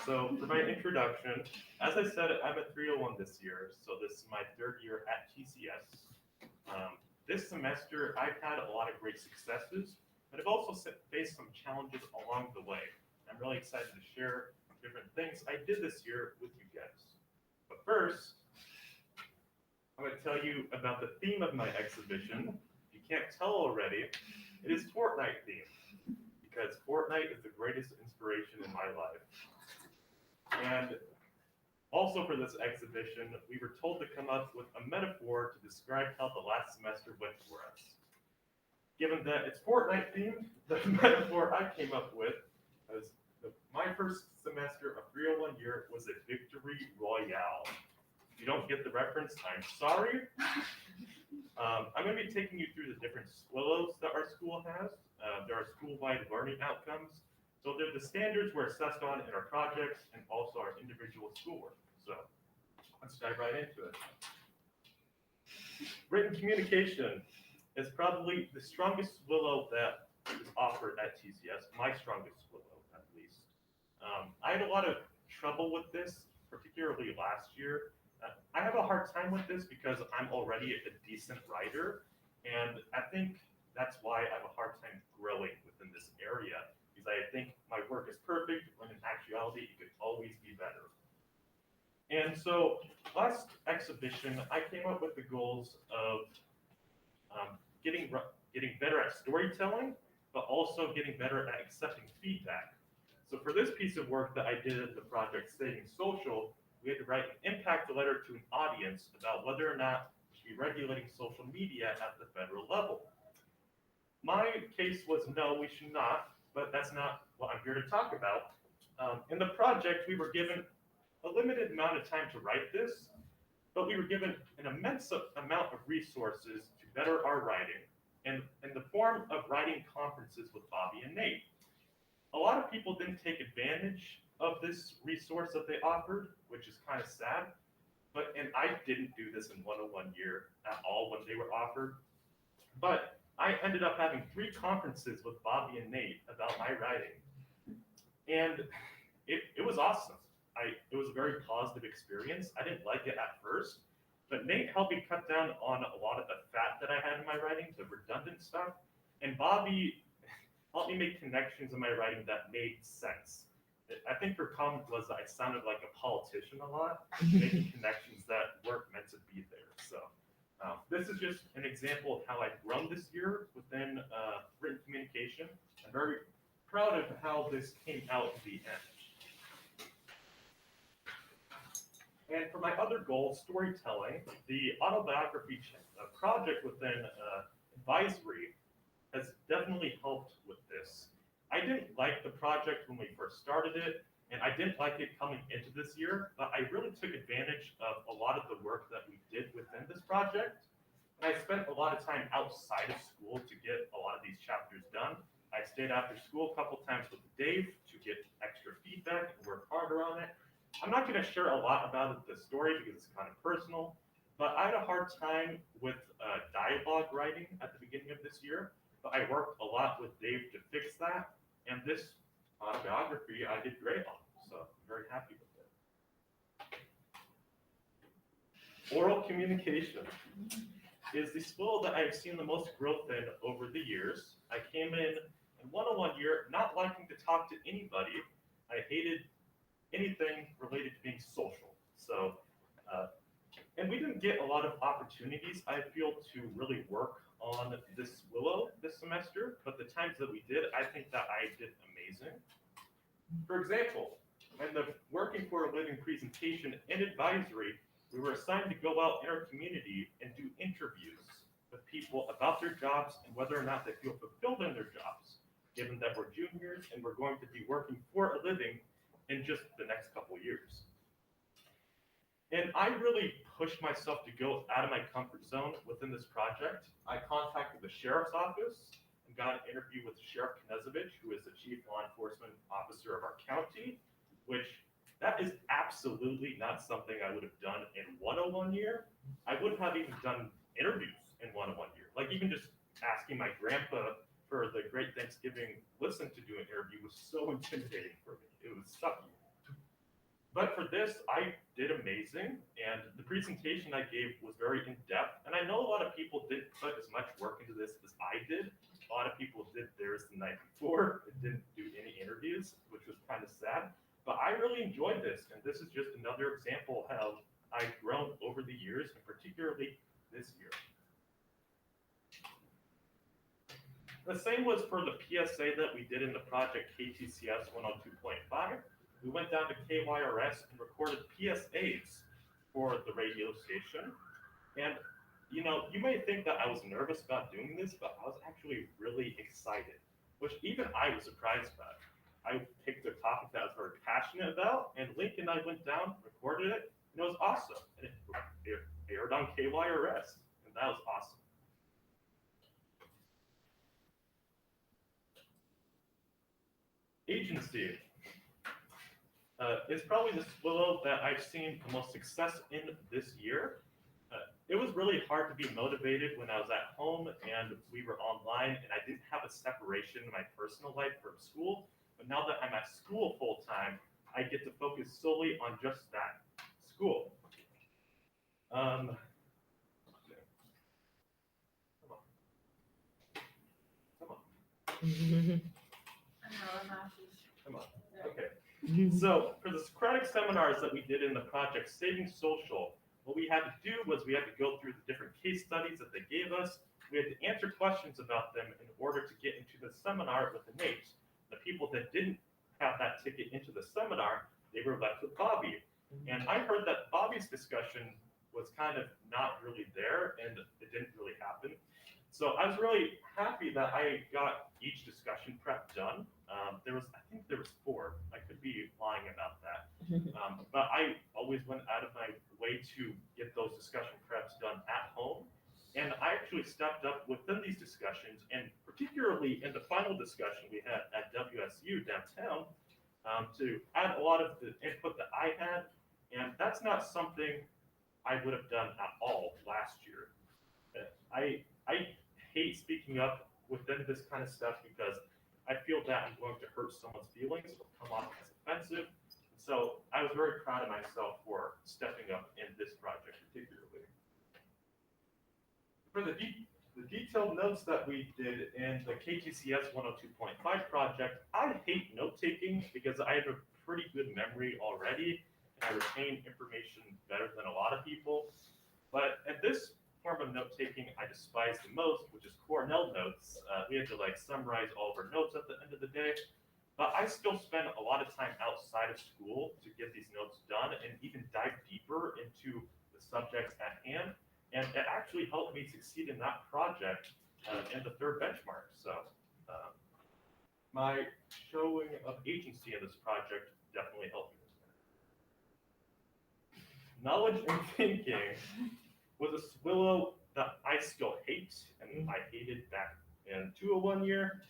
So for my introduction, as I said, I'm a 301 this year, so this is my third year at TCS. This semester, I've had a lot of great successes, but I've also faced some challenges along the way. I'm really excited to share different things I did this year with you guys. But first, I'm going to tell you about the theme of my exhibition. If you can't tell already, it is Fortnite themed, because Fortnite is the greatest inspiration in my life. And also for this exhibition, we were told to come up with a metaphor to describe how the last semester went for us. Given that it's Fortnite themed, the metaphor I came up with was my first semester of 301 year was a victory royale. If you don't get the reference, I'm sorry. I'm going to be taking you through the different SWILLOs that our school has. There are school-wide learning outcomes. So they're the standards we're assessed on in our projects and also our individual schoolwork. So let's dive right into it. Written communication is probably the strongest SWILLO that is offered at TCS, my strongest SWILLO at least. I had a lot of trouble with this, particularly last year. I have a hard time with this because I'm already a decent writer, and I think that's why I have a hard time growing within this area, because I think my work is perfect, when in actuality, it could always be better. And so last exhibition, I came up with the goals of getting better at storytelling, but also getting better at accepting feedback. So for this piece of work that I did at the project Staying Social, we had to write an impact letter to an audience about whether or not we should be regulating social media at the federal level. My case was no, we should not, but that's not what I'm here to talk about. In the project, we were given a limited amount of time to write this, but we were given an immense amount of resources to better our writing, and in the form of writing conferences with Bobby and Nate. A lot of people didn't take advantage of this resource that they offered, which is kind of sad, and I didn't do this in 101 year at all when they were offered, but I ended up having 3 conferences with Bobby and Nate about my writing, and it was awesome. It was a very positive experience. I didn't like it at first, but Nate helped me cut down on a lot of the fat that I had in my writing, the redundant stuff, and Bobby helped me make connections in my writing that made sense. I think her comment was that I sounded like a politician a lot, making connections that weren't meant to be there. So this is just an example of how I've grown this year within written communication. I'm very proud of how this came out in the end. And for my other goal, storytelling, the autobiography project within advisory has definitely helped with this. I didn't like the project when we first started it, and I didn't like it coming into this year, but I really took advantage of a lot of the work that we did within this project. And I spent a lot of time outside of school to get a lot of these chapters done. I stayed after school a couple times with Dave to get extra feedback and work harder on it. I'm not going to share a lot about the story because it's kind of personal, but I had a hard time with dialogue writing at the beginning of this year, but I worked a lot with Dave to fix that, and this autobiography I did great on, so I'm very happy with it. Oral communication is the skill that I've seen the most growth in over the years. I came in 101 year not liking to talk to anybody. I hated anything related to being social. So, and we didn't get a lot of opportunities, I feel, to really work on this willow this semester, but the times that we did, I think that I did amazing. For example, in the working for a living presentation and advisory, we were assigned to go out in our community and do interviews with people about their jobs and whether or not they feel fulfilled in their jobs, given that we're juniors and we're going to be working for a living in just the next couple years. And I really pushed myself to go out of my comfort zone within this project. I contacted the sheriff's office and got an interview with Sheriff Knezovich, who is the chief law enforcement officer of our county, which that is absolutely not something I would have done in 101 year. I wouldn't have even done interviews in 101 year. Like even just asking my grandpa for the Great Thanksgiving listen to do an interview was so intimidating for me. It was sucky. But for this, I did amazing, and the presentation I gave was very in depth. And I know a lot of people didn't put as much work into this as I did. A lot of people did theirs the night before and didn't do any interviews, which was kind of sad. But I really enjoyed this, and this is just another example of how I've grown over the years, and particularly this year. The same was for the PSA that we did in the project KTCS 102.5. We went down to KYRS and recorded PSAs for the radio station. And you may think that I was nervous about doing this, but I was actually really excited, which even I was surprised by. I picked a topic that I was very passionate about, and Link and I went down, recorded it, and it was awesome. And it aired on KYRS, and that was awesome. Agency is probably the Swillow that I've seen the most success in this year. It was really hard to be motivated when I was at home and we were online and I didn't have a separation in my personal life from school. But now that I'm at school full time, I get to focus solely on just that, school. Come on, come on. Come on. Okay. So for the Socratic seminars that we did in the project Saving Social, what we had to do was we had to go through the different case studies that they gave us. We had to answer questions about them in order to get into the seminar with the names. The people that didn't have that ticket into the seminar, they were left with Bobby. And I heard that Bobby's discussion was kind of not really there and it didn't really happen. So I was really happy that I got each discussion prep done. I think there was 4. I could be lying about that. But I always went out of my way to get those discussion preps done at home. And I actually stepped up within these discussions, and particularly in the final discussion we had at WSU downtown, to add a lot of the input that I had. And that's not something I would have done at all last year. I hate speaking up within this kind of stuff because I feel that I'm going to hurt someone's feelings or come off as offensive. So I was very proud of myself for stepping up in this project particularly. For the detailed notes that we did in the KTCS 102.5 project, I hate note-taking because I have a pretty good memory already and I retain information better than a lot of people. But at this form of note-taking I despise the most, which is Cornell notes. We had to summarize all of our notes at the end of the day, but I still spend a lot of time outside of school to get these notes done and even dive deeper into the subjects at hand. And it actually helped me succeed in that project in the 3rd benchmark. So my showing of agency in this project definitely helped me. Knowledge and thinking was a Swillow that I still hate, and I hated back in 201 year.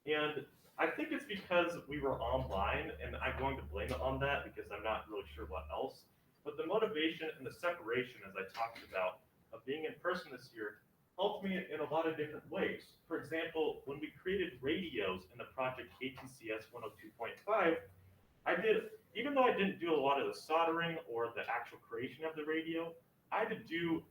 And I think it's because we were online, and I'm going to blame it on that because I'm not really sure what else. But the motivation and the separation, as I talked about, of being in person this year helped me in a lot of different ways. For example, when we created radios in the project KTCS 102.5, I did, even though I didn't do a lot of the soldering or the actual creation of the radio, I had to do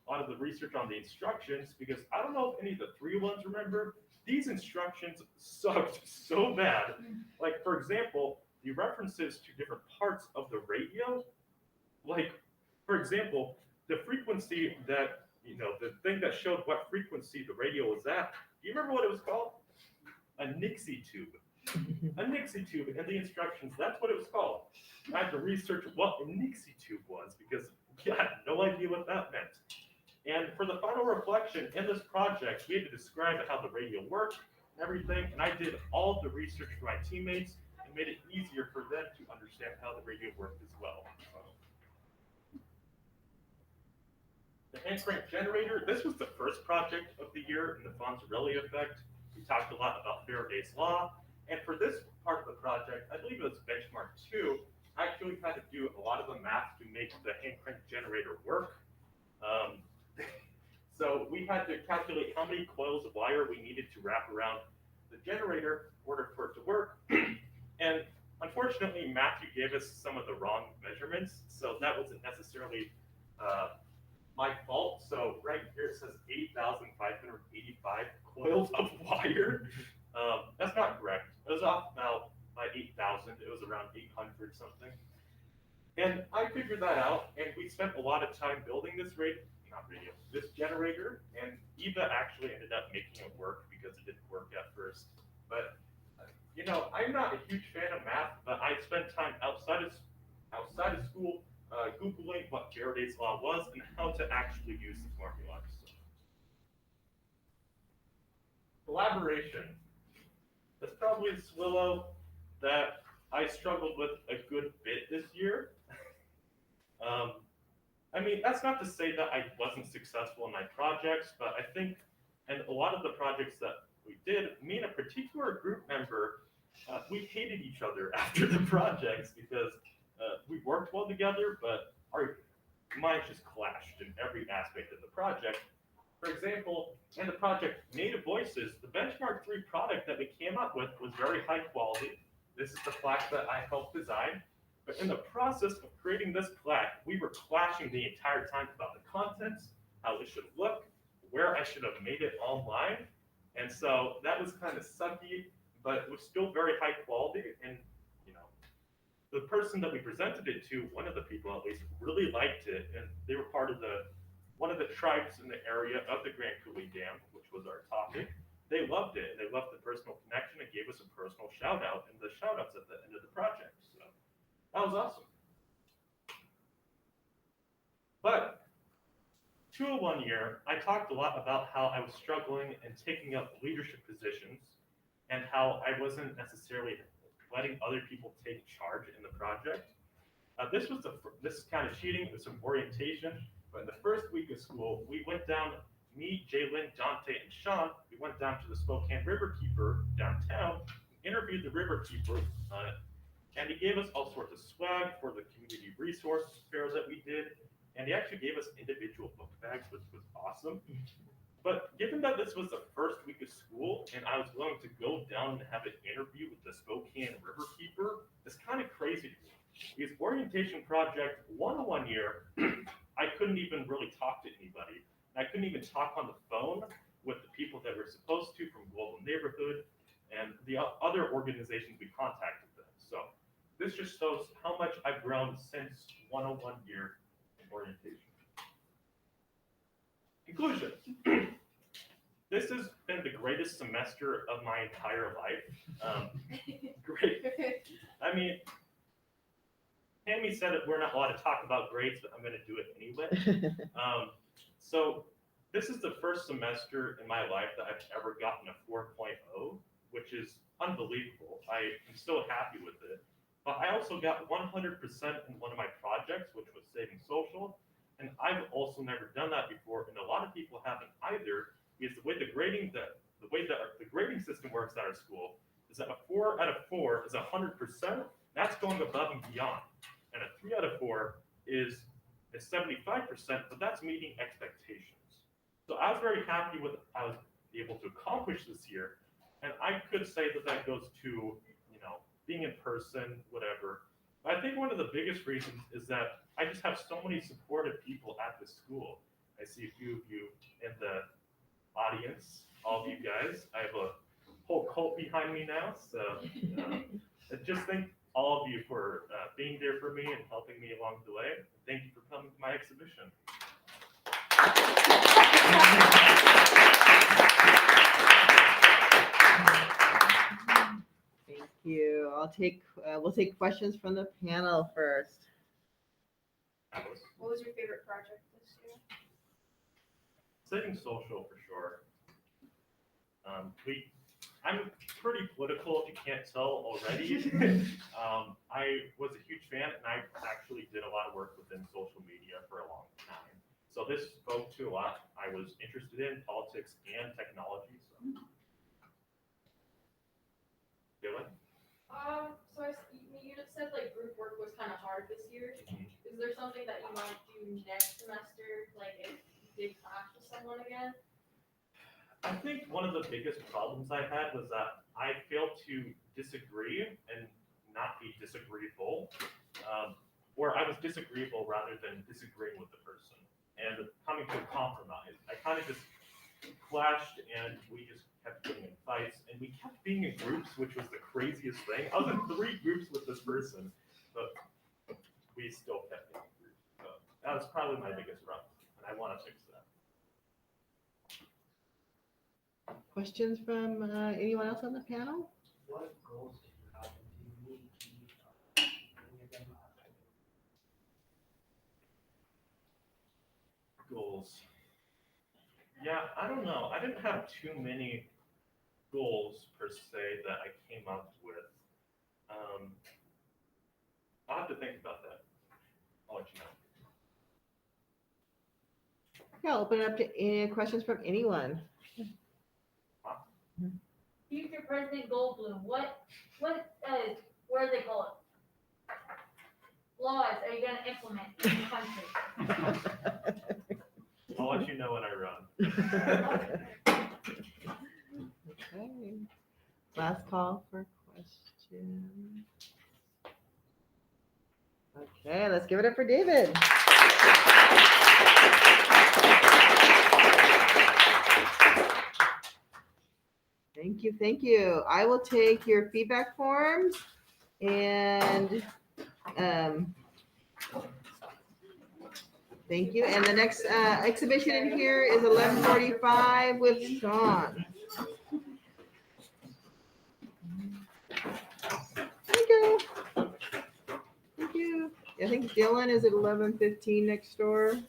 a lot of the research on the instructions because I don't know if any of the 301s remember, these instructions sucked so bad. Like, for example, the references to different parts of the radio, like, for example, the frequency that, the thing that showed what frequency the radio was at, do you remember what it was called? A Nixie tube. A Nixie tube in the instructions, that's what it was called. I had to research what a Nixie tube was because I had no idea what that meant. And for the final reflection in this project, we had to describe how the radio worked and everything, and I did all the research for my teammates and made it easier for them to understand how the radio worked as well. The hand crank generator, this was the first project of the year in the Fonzarelli effect. We talked a lot about Faraday's law, and for this part of the project, I believe it was benchmark 2, I actually had to do a lot of the math to make the hand crank generator work. So we had to calculate how many coils of wire we needed to wrap around the generator in order for it to work. And unfortunately, Matthew gave us some of the wrong measurements, so that wasn't necessarily uh, my fault. So right here it says 8,585 coils of wire. That's not correct. It was off about by 8,000. It was around 800 something. And I figured that out, and we spent a lot of time building this generator, and Eva actually ended up making it work because it didn't work at first. But I'm not a huge fan of math, but I spent time outside of school googling what Faraday's law was and how to actually use the formula. So, collaboration. That's probably a swallow that I struggled with a good bit this year. Um, I mean, that's not to say that I wasn't successful in my projects, but I think, and a lot of the projects that we did, me and a particular group member, we hated each other after the projects because we worked well together, but our minds just clashed in every aspect of the project. For example, in the project Native Voices, the benchmark 3 product that we came up with was very high quality. This is the plaque that I helped design. But in the process of creating this plaque, we were clashing the entire time about the contents, how it should look, where I should have made it online. And so that was kind of sucky, but it was still very high quality. And, you know, the person that we presented it to, one of the people at least, really liked it. And they were part of one of the tribes in the area of the Grand Coulee Dam, which was our topic. They loved it. They loved the personal connection and gave us a personal shout out in the shout outs at the end of the project. So that was awesome. But 201 year, I talked a lot about how I was struggling and taking up leadership positions and how I wasn't necessarily letting other people take charge in the project. This is kind of cheating with some orientation, but in the first week of school, we went down, me, Jalen, Dante, and Sean, we went down to the Spokane River Keeper downtown, interviewed the River Keeper, and he gave us all sorts of swag for the community resource fair that we did, and he actually gave us individual book bags, which was awesome. But given that this was the first week of school and I was willing to go down and have an interview with the Spokane River Keeper, it's kind of crazy to me. Because orientation project 101 year, I couldn't even really talk to anybody. I couldn't even talk on the phone with the people that were supposed to from Global Neighborhood and the other organizations we contacted them. So this just shows how much I've grown since 101 year orientation. Conclusion. This has been the greatest semester of my entire life. Great. I mean, Tammy said that we're not allowed to talk about grades, but I'm going to do it anyway. So this is the first semester in my life that I've ever gotten a 4.0, which is unbelievable. I am so happy with it. But I also got 100% in one of my projects, which was saving social. And I've also never done that before, and a lot of people haven't either, because the grading system works at our school is that a 4 out of 4 is 100%. That's going above and beyond, and a 3 out of 4 is 75%, but that's meeting expectations. So I was very happy with what I was able to accomplish this year, and I could say that that goes to being in person, whatever. But I think one of the biggest reasons is that I just have so many supportive people at the school. I see a few of you in the audience, all of you guys. I have a whole cult behind me now, so I just thank all of you for being there for me and helping me along the way. Thank you for coming to my exhibition. Thank you. We'll take questions from the panel first. What was your favorite project this year? Saving social for sure. I'm pretty political, if you can't tell already. I was a huge fan, and I actually did a lot of work within social media for a long time. So this spoke to a lot I was interested in, politics and technology. So, Dylan? You just said like group work was kind of hard this year. Is there something that you might do next semester, like if you did clash with someone again? I think one of the biggest problems I had was that I failed to disagree and not be disagreeable, or I was disagreeable rather than disagreeing with the person and coming to a compromise. I kind of just clashed and we just kept getting in fights and we kept being in groups, which was the craziest thing. I was in 3 groups with this person, but we still kept being in groups. So that was probably my biggest problem, and I want to fix that. Questions from anyone else on the panel? What goals do you have and do you need to meet any of them? Goals. Yeah, I don't know. I didn't have too many goals per se that I came up with. I'll have to think about that. I'll let you know. Yeah, I'll open it up to any questions from anyone. Future President Goldbloom, what do they call it? Laws are you gonna implement in the country? I'll let you know when I run. Okay. Last call for questions. Okay, let's give it up for David. Thank you, thank you. I will take your feedback forms and thank you. And the next exhibition in here is 11:45 with Sean. Thank you. Thank you. I think Dylan is at 11:15 next door.